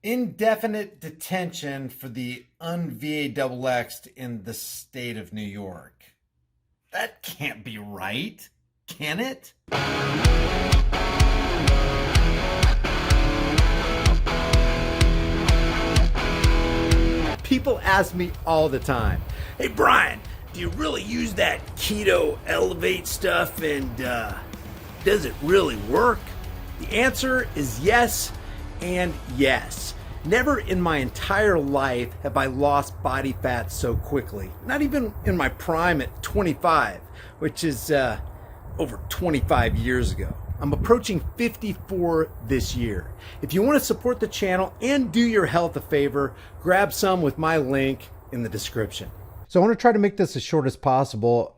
Indefinite detention for the un-VAXXed in the state of New York. That can't be right, can it? People ask me all the time, hey Brian, do you really use that keto elevate stuff and does it really work? The answer is yes and yes. Never in my entire life have I lost body fat so quickly. Not even in my prime at 25, which is over 25 years ago. I'm approaching 54 this year. If you want to support the channel and do your health a favor, grab some with my link in the description. So I want to try to make this as short as possible.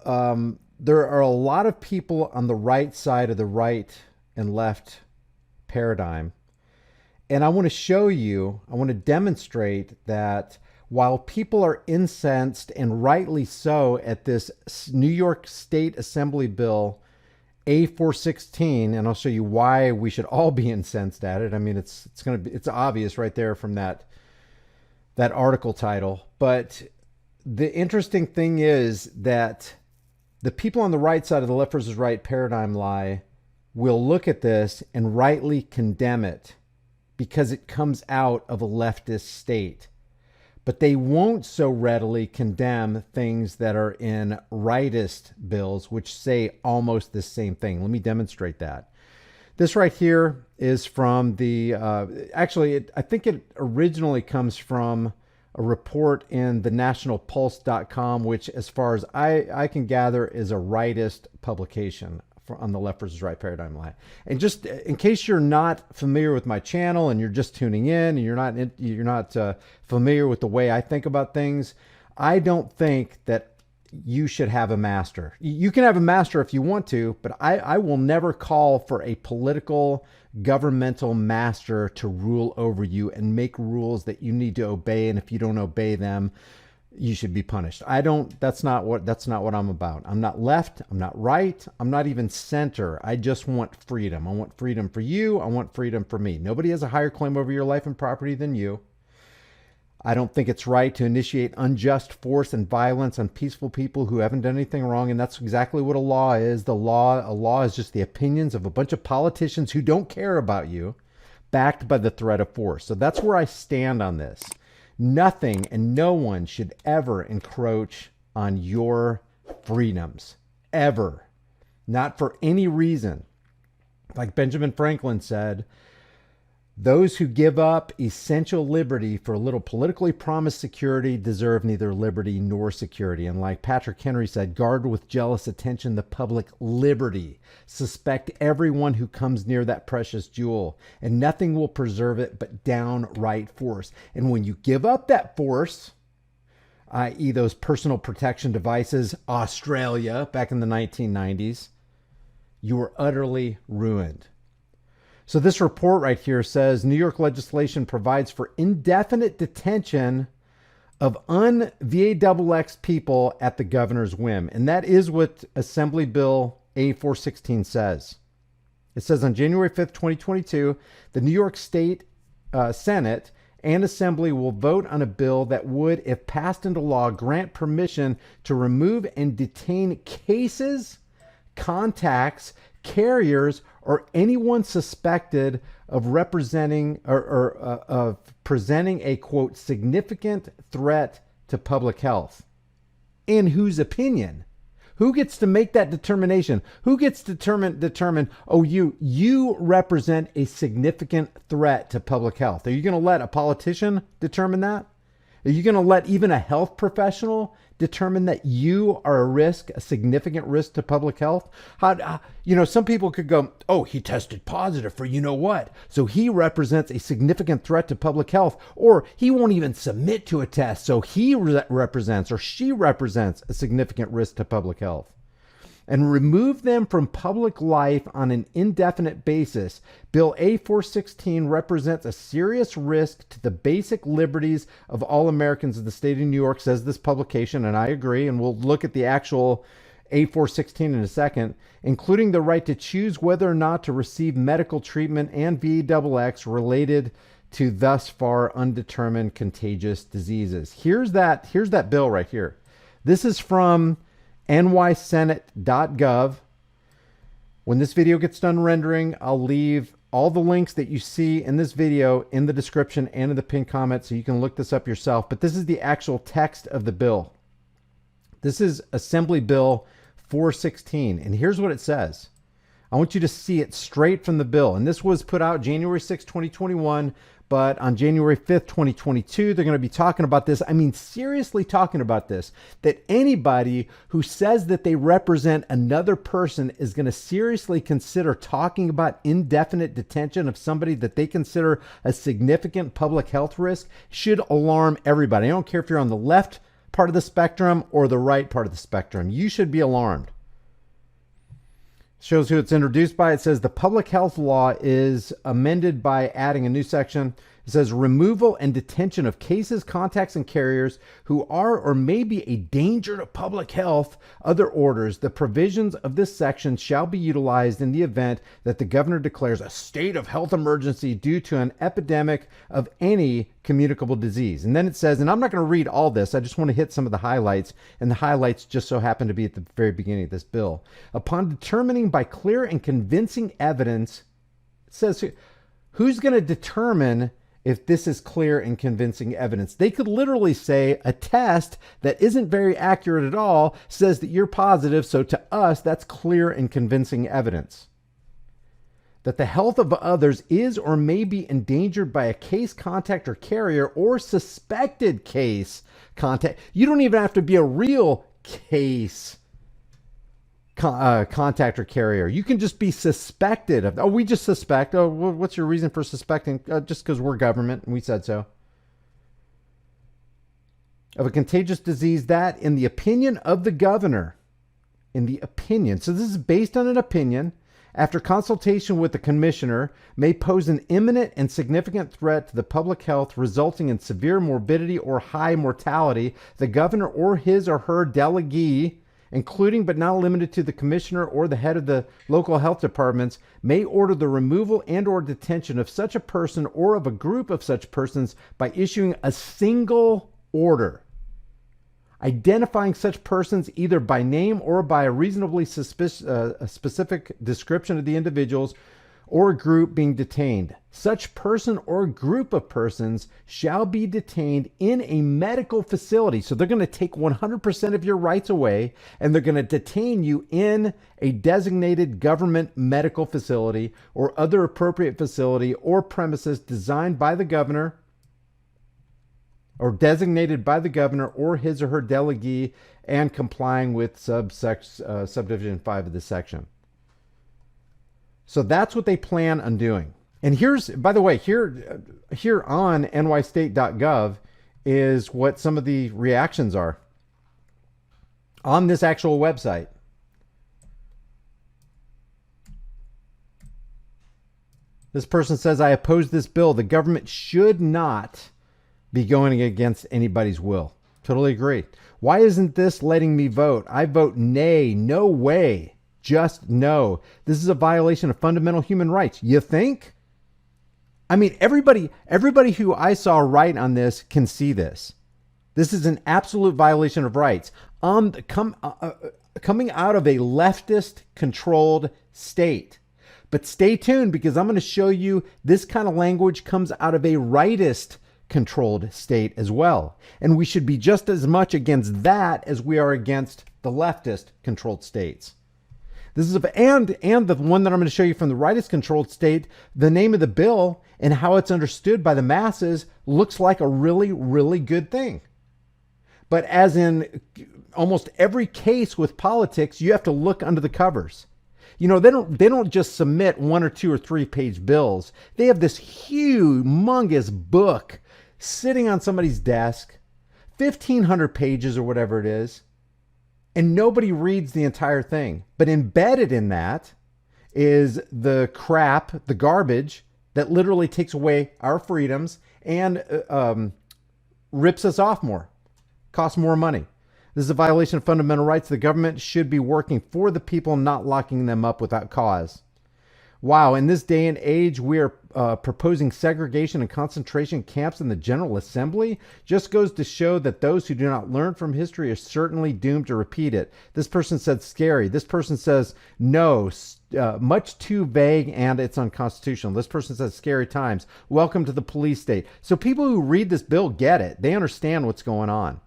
There are a lot of people on the right side of the right and left paradigm. And I want to show you, I want to demonstrate that while people are incensed, and rightly so, at this New York State Assembly bill A416, and I'll show you why we should all be incensed at it. I mean, it's obvious right there from that article title. But the interesting thing is that the people on the right side of the left versus right paradigm lie will look at this and rightly condemn it because it comes out of a leftist state. But they won't so readily condemn things that are in rightist bills, which say almost the same thing. Let me demonstrate that. This right here is from the, I think it originally comes from a report in the nationalpulse.com, which as far as I can gather is a rightist publication on the left versus right paradigm line. And just in case you're not familiar with my channel and you're just tuning in and you're not familiar with the way I think about things, I don't think that you should have a master. You can have a master if you want to, but I will never call for a political governmental master to rule over you and make rules that you need to obey, and if you don't obey them, you should be punished. That's not what I'm about. I'm not left, I'm not right, I'm not even center. I just want freedom. I want freedom for you, I want freedom for me. Nobody has a higher claim over your life and property than you. I don't think it's right to initiate unjust force and violence on peaceful people who haven't done anything wrong, and that's exactly what a law is. A law is just the opinions of a bunch of politicians who don't care about you, backed by the threat of force. So that's where I stand on this. Nothing and no one should ever encroach on your freedoms, ever. Not for any reason. Like Benjamin Franklin said, those who give up essential liberty for a little politically promised security deserve neither liberty nor security. And like Patrick Henry said, guard with jealous attention the public liberty. Suspect everyone who comes near that precious jewel, and nothing will preserve it but downright force. And when you give up that force, i.e. those personal protection devices, Australia back in the 1990s, you are utterly ruined. So this report right here says New York legislation provides for indefinite detention of un-VAXXed people at the governor's whim. And that is what Assembly Bill A416 says. It says on January 5th, 2022, the New York State Senate and Assembly will vote on a bill that would, if passed into law, grant permission to remove and detain cases, contacts, carriers, or anyone suspected of representing or of presenting a, quote, significant threat to public health. In whose opinion? Who gets to make that determination? Who gets to determine, oh, you represent a significant threat to public health? Are you going to let a politician determine that? Are you going to let even a health professional determine that you are a risk, a significant risk to public health? Some people could go, oh, he tested positive for you know what, so he represents a significant threat to public health, or he won't even submit to a test, so he represents or she represents a significant risk to public health. And remove them from public life on an indefinite basis. Bill A416 represents a serious risk to the basic liberties of all Americans in the state of New York, says this publication, and I agree, and we'll look at the actual A416 in a second, including the right to choose whether or not to receive medical treatment and VAXX related to thus far undetermined contagious diseases. Here's that bill right here. This is from nysenate.gov. When this video gets done rendering, I'll leave all the links that you see in this video in the description and in the pinned comment so you can look this up yourself. But this is the actual text of the bill. This is Assembly Bill 416. And here's what it says. I want you to see it straight from the bill. And this was put out January 6, 2021. But on January 5th, 2022, they're going to be talking about this. I mean, seriously talking about this. That anybody who says that they represent another person is going to seriously consider talking about indefinite detention of somebody that they consider a significant public health risk should alarm everybody. I don't care if you're on the left part of the spectrum or the right part of the spectrum. You should be alarmed. Shows who it's introduced by. It says the public health law is amended by adding a new section. It says removal and detention of cases, contacts, and carriers who are or may be a danger to public health. Other orders. The provisions of this section shall be utilized in the event that the governor declares a state of health emergency due to an epidemic of any communicable disease. And then it says, and I'm not going to read all this, I just want to hit some of the highlights, and the highlights just so happen to be at the very beginning of this bill. Upon determining by clear and convincing evidence, it says who's going to determine if this is clear and convincing evidence? They could literally say a test that isn't very accurate at all says that you're positive, so to us, that's clear and convincing evidence. That the health of others is or may be endangered by a case, contact, or carrier, or suspected case, contact. You don't even have to be a real case, contact, or carrier. You can just be suspected of. Oh, we just suspect. Oh, what's your reason for suspecting? Just because we're government and we said so. Of a contagious disease that, in the opinion of the governor, in the opinion. So this is based on an opinion. After consultation with the commissioner, may pose an imminent and significant threat to the public health resulting in severe morbidity or high mortality, the governor or his or her delegee, including but not limited to the commissioner or the head of the local health departments, may order the removal and or detention of such a person or of a group of such persons by issuing a single order, identifying such persons either by name or by a reasonably specific description of the individuals or group being detained. Such person or group of persons shall be detained in a medical facility. So they're going to take 100% of your rights away, and they're going to detain you in a designated government medical facility or other appropriate facility or premises designed by the governor or designated by the governor or his or her delegee and complying with subdivision 5 of this section. So that's what they plan on doing. And here's, by the way, here on nystate.gov is what some of the reactions are on this actual website. This person says, I oppose this bill. The government should not be going against anybody's will. Totally agree. Why isn't this letting me vote? I vote nay, no way, just no. This is a violation of fundamental human rights. You think? I mean, everybody who I saw write on this can see this. This is an absolute violation of rights. Coming out of a leftist controlled state. But stay tuned, because I'm going to show you this kind of language comes out of a rightist controlled state as well. And we should be just as much against that as we are against the leftist controlled states. This is and the one that I'm going to show you from the rightist controlled state, the name of the bill and how it's understood by the masses looks like a really, really good thing. But as in almost every case with politics, you have to look under the covers. You know, they don't just submit 1 or 2 or 3 page bills. They have this humongous book sitting on somebody's desk, 1,500 pages or whatever it is, and nobody reads the entire thing. But embedded in that is the crap, the garbage that literally takes away our freedoms and rips us off more, costs more money. This is a violation of fundamental rights. The government should be working for the people, not locking them up without cause. Wow, in this day and age, we are proposing segregation and concentration camps in the General Assembly. Just goes to show that those who do not learn from history are certainly doomed to repeat it. This person said scary. This person says no, much too vague, and it's unconstitutional. This person says scary times. Welcome to the police state. So people who read this bill get it. They understand what's going on.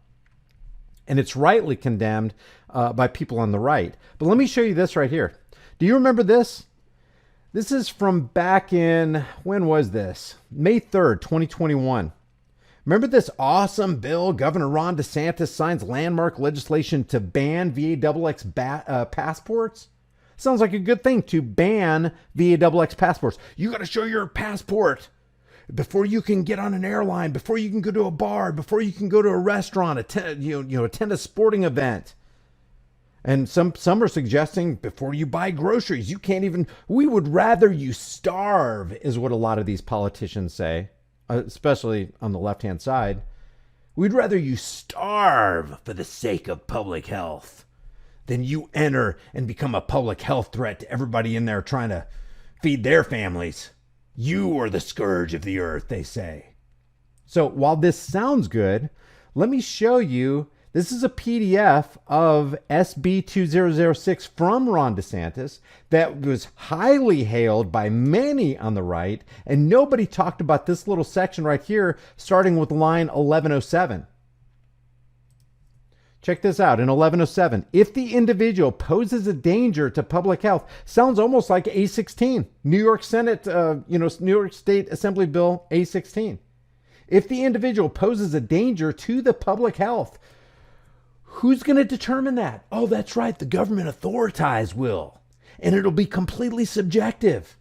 And it's rightly condemned by people on the right. But let me show you this right here. Do you remember this? This is from back in, when was this? May 3rd, 2021. Remember this awesome bill? Governor Ron DeSantis signs landmark legislation to ban VAXX passports. Sounds like a good thing to ban VAXX passports. You got to show your passport before you can get on an airline, before you can go to a bar, before you can go to a restaurant, attend a sporting event. And some are suggesting before you buy groceries, you can't even, we would rather you starve, is what a lot of these politicians say, especially on the left-hand side. We'd rather you starve for the sake of public health than you enter and become a public health threat to everybody in there trying to feed their families. You are the scourge of the earth, they say. So while this sounds good, let me show you. This is a PDF of SB 2006 from Ron DeSantis that was highly hailed by many on the right, and nobody talked about this little section right here, starting with line 1107. Check this out. In 1107, if the individual poses a danger to public health, sounds almost like A16, New York Senate, New York State Assembly Bill A16. If the individual poses a danger to the public health, who's going to determine that? Oh, that's right. The government authorities will. And it'll be completely subjective.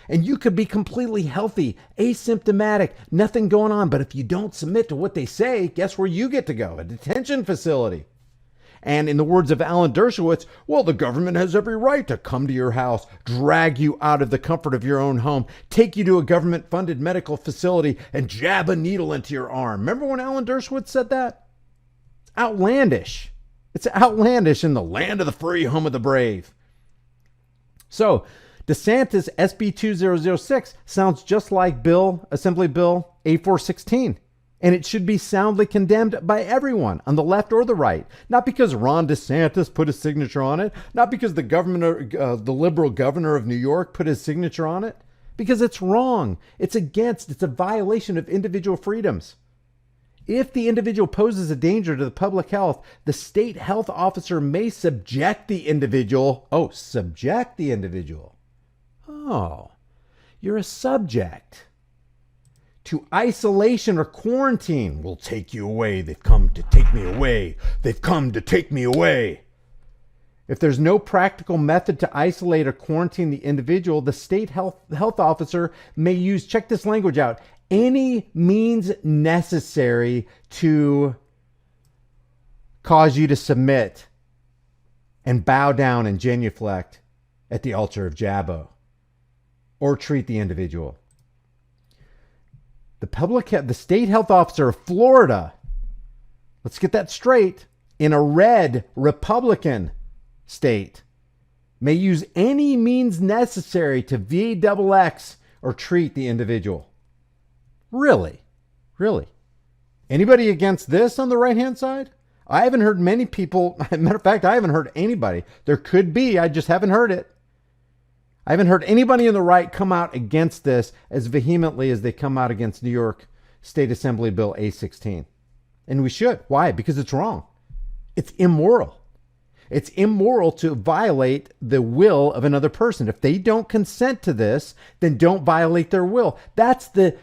And you could be completely healthy, asymptomatic, nothing going on. But if you don't submit to what they say, guess where you get to go? A detention facility. And in the words of Alan Dershowitz, well, the government has every right to come to your house, drag you out of the comfort of your own home, take you to a government-funded medical facility, and jab a needle into your arm. Remember when Alan Dershowitz said that? Outlandish. It's outlandish in the land of the free, home of the brave. So DeSantis SB 2006 sounds just like Assembly Bill A416, and it should be soundly condemned by everyone on the left or the right. Not because Ron DeSantis put his signature on it, not because the liberal governor of New York put his signature on it, because it's wrong. It's a violation of individual freedoms. If the individual poses a danger to the public health, the state health officer may subject the individual. Oh, subject the individual. Oh, you're a subject. To isolation or quarantine. We'll take you away. They've come to take me away. They've come to take me away. If there's no practical method to isolate or quarantine the individual, the state health officer may use, check this language out, any means necessary to cause you to submit and bow down and genuflect at the altar of Jabbo, or treat the individual. The state health officer of Florida, let's get that straight, in a red Republican state, may use any means necessary to VAXX or treat the individual. Really? Really? Anybody against this on the right-hand side? I haven't heard many people. Matter of fact, I haven't heard anybody. There could be. I just haven't heard it. I haven't heard anybody on the right come out against this as vehemently as they come out against New York State Assembly Bill A16. And we should. Why? Because it's wrong. It's immoral. It's immoral to violate the will of another person. If they don't consent to this, then don't violate their will. That's the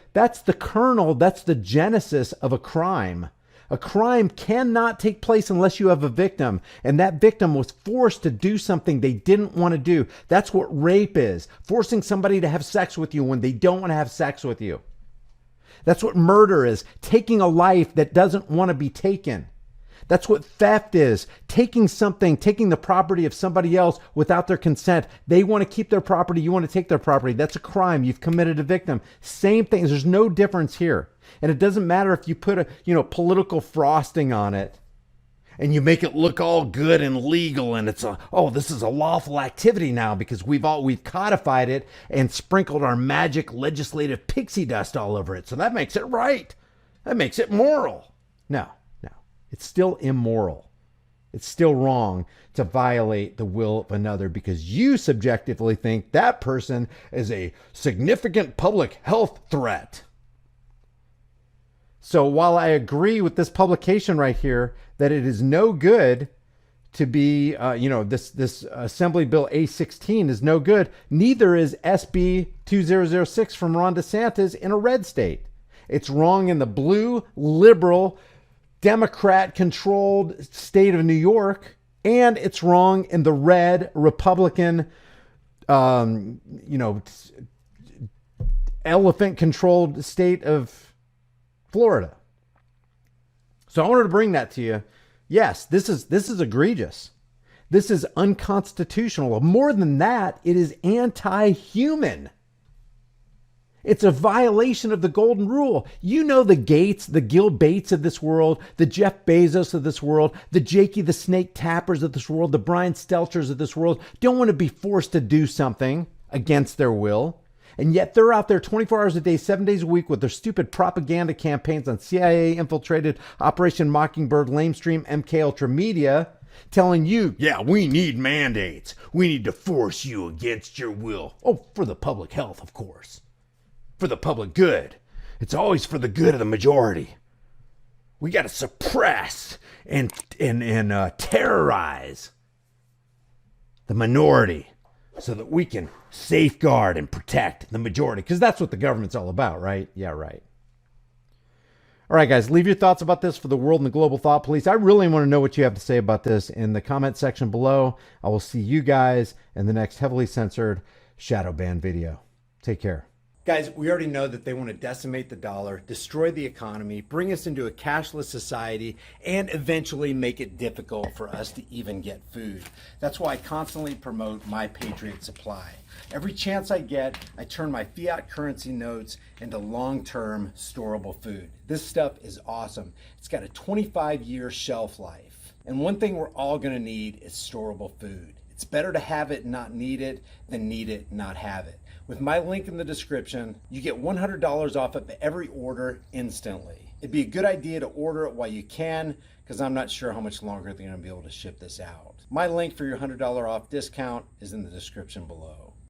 kernel, that's the genesis of a crime. A crime cannot take place unless you have a victim, and that victim was forced to do something they didn't want to do. That's what rape is, forcing somebody to have sex with you when they don't want to have sex with you. That's what murder is, taking a life that doesn't want to be taken. That's what theft is, taking the property of somebody else without their consent. They want to keep their property, you want to take their property. That's a crime. You've committed a victim. Same thing. There's no difference here. And it doesn't matter if you put a, political frosting on it. and you make it look all good and legal, and it's this is a lawful activity now because we've codified it and sprinkled our magic legislative pixie dust all over it. So that makes it right. That makes it moral. No, it's still immoral. It's still wrong to violate the will of another because you subjectively think that person is a significant public health threat. So while I agree with this publication right here that it is no good to be, this Assembly Bill A16 is no good, neither is SB 2006 from Ron DeSantis in a red state. It's wrong in the blue, liberal, Democrat-controlled state of New York, and it's wrong in the red, Republican, elephant-controlled state of Florida. So I wanted to bring that to you. Yes, this is egregious. This is unconstitutional. More than that, it is anti-human. It's a violation of the golden rule. You know the Gates, the Gil Bates of this world, the Jeff Bezos of this world, the Jakey the Snake Tappers of this world, the Brian Stelters of this world don't want to be forced to do something against their will. And yet they're out there 24 hours a day, 7 days a week with their stupid propaganda campaigns on CIA infiltrated Operation Mockingbird, lamestream, MK Ultra Media, telling you, yeah, we need mandates. We need to force you against your will. Oh, for the public health, of course. For the public good. It's always for the good of the majority. We got to suppress and terrorize the minority so that we can safeguard and protect the majority. Because that's what the government's all about, right? Yeah, right. All right, guys, leave your thoughts about this for the world and the global thought police. I really want to know what you have to say about this in the comment section below. I will see you guys in the next heavily censored shadow ban video. Take care. Guys, we already know that they want to decimate the dollar, destroy the economy, bring us into a cashless society, and eventually make it difficult for us to even get food. That's why I constantly promote My Patriot Supply. Every chance I get, I turn my fiat currency notes into long-term storable food. This stuff is awesome. It's got a 25-year shelf life. And one thing we're all going to need is storable food. It's better to have it and not need it than need it and not have it. With my link in the description, you get $100 off of every order instantly. It'd be a good idea to order it while you can, because I'm not sure how much longer they're going to be able to ship this out. My link for your $100 off discount is in the description below.